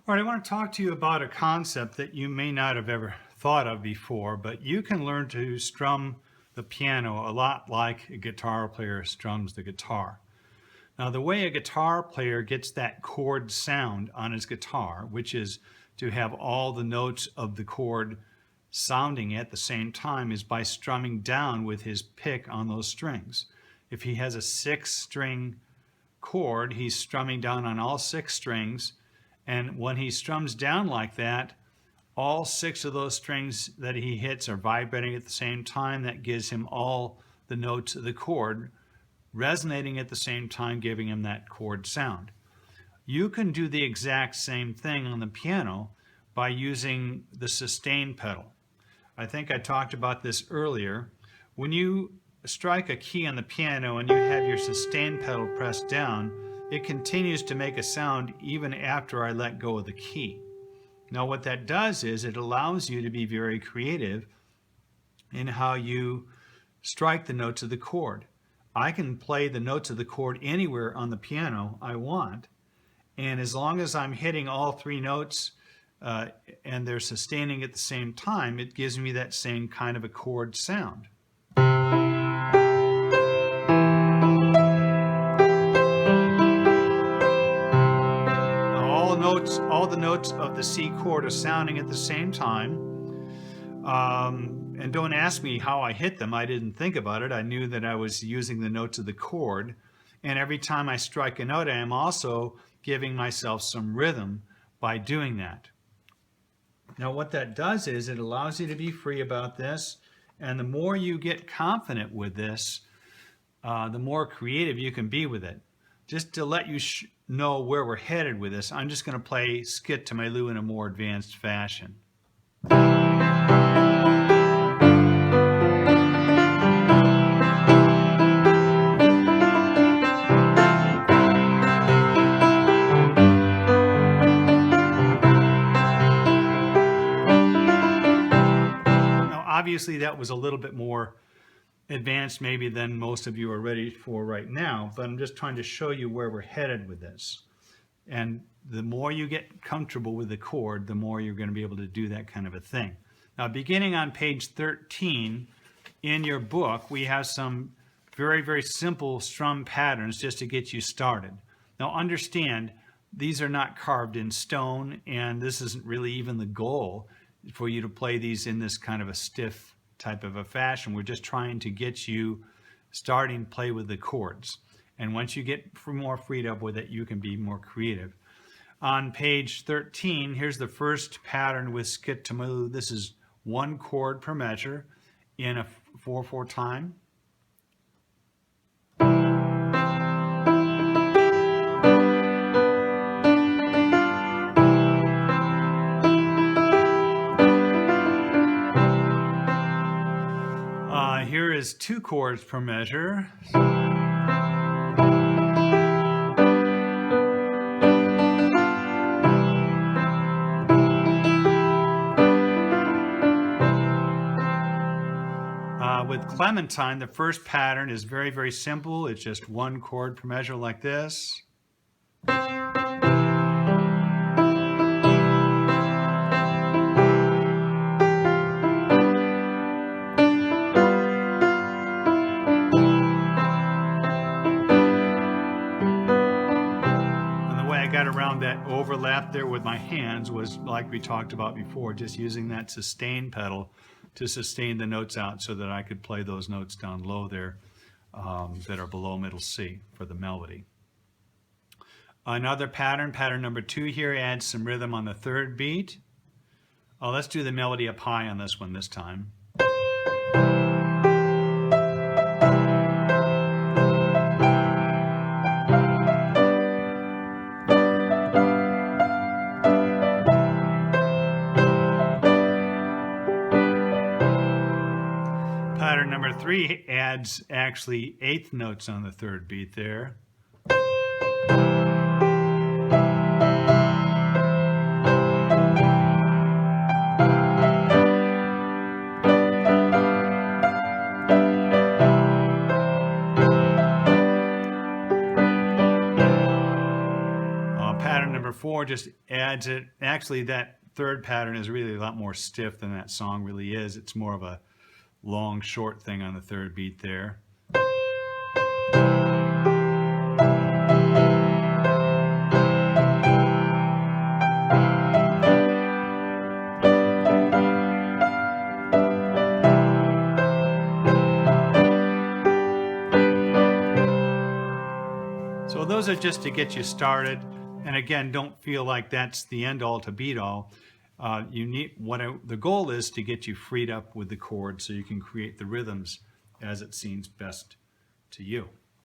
All right, I want to talk to you about a concept that you may not have ever thought of before, but you can learn to strum the piano a lot like a guitar player strums the guitar. Now, the way a guitar player gets that chord sound on his guitar, which is to have all the notes of the chord sounding at the same time, is by strumming down with his pick on those strings. If he has a 6-string chord, he's strumming down on all 6 strings. And when he strums down like that, all 6 of those strings that he hits are vibrating at the same time. That gives him all the notes of the chord resonating at the same time, giving him that chord sound. You can do the exact same thing on the piano by using the sustain pedal. I think I talked about this earlier. When you strike a key on the piano and you have your sustain pedal pressed down, it continues to make a sound even after I let go of the key. Now what that does is it allows you to be very creative in how you strike the notes of the chord. I can play the notes of the chord anywhere on the piano I want, and as long as I'm hitting all 3 notes and they're sustaining at the same time, it gives me that same kind of a chord sound. All the notes of the C chord are sounding at the same time. And don't ask me how I hit them. I didn't think about it. I knew that I was using the notes of the chord. And every time I strike a note, I am also giving myself some rhythm by doing that. Now what that does is it allows you to be free about this. And the more you get confident with this, the more creative you can be with it. Just to let you know where we're headed with this, I'm just going to play Skit to My Lou in a more advanced fashion. Now, obviously, that was a little bit more advanced maybe than most of you are ready for right now, but I'm just trying to show you where we're headed with this. And the more you get comfortable with the chord, the more you're going to be able to do that kind of a thing. Now, beginning on page 13 in your book, we have some very, very simple strum patterns just to get you started. Now, understand, these are not carved in stone, and this isn't really even the goal for you to play these in this kind of a stiff type of a fashion. We're just trying to get you starting to play with the chords. And once you get more freed up with it, you can be more creative. On page 13, here's the first pattern with Skit to My Lou. This is 1 chord per measure in a 4/4 time. Here is 2 chords per measure. With Clementine, the first pattern is very, very simple. It's just 1 chord per measure like this. Around that overlap there with my hands was like we talked about before, just using that sustain pedal to sustain the notes out so that I could play those notes down low there that are below middle C for the melody. Another pattern number 2 here, adds some rhythm on the 3rd beat. Let's do the melody up high on this one this time. Pattern number 3 adds actually 8th notes on the 3rd beat there. pattern number 4 just adds it. Actually, that third pattern is really a lot more stiff than that song really is. It's more of a long, short thing on the third beat there. So those are just to get you started. And again, don't feel like that's the end all to beat all. The goal is to get you freed up with the chords so you can create the rhythms as it seems best to you.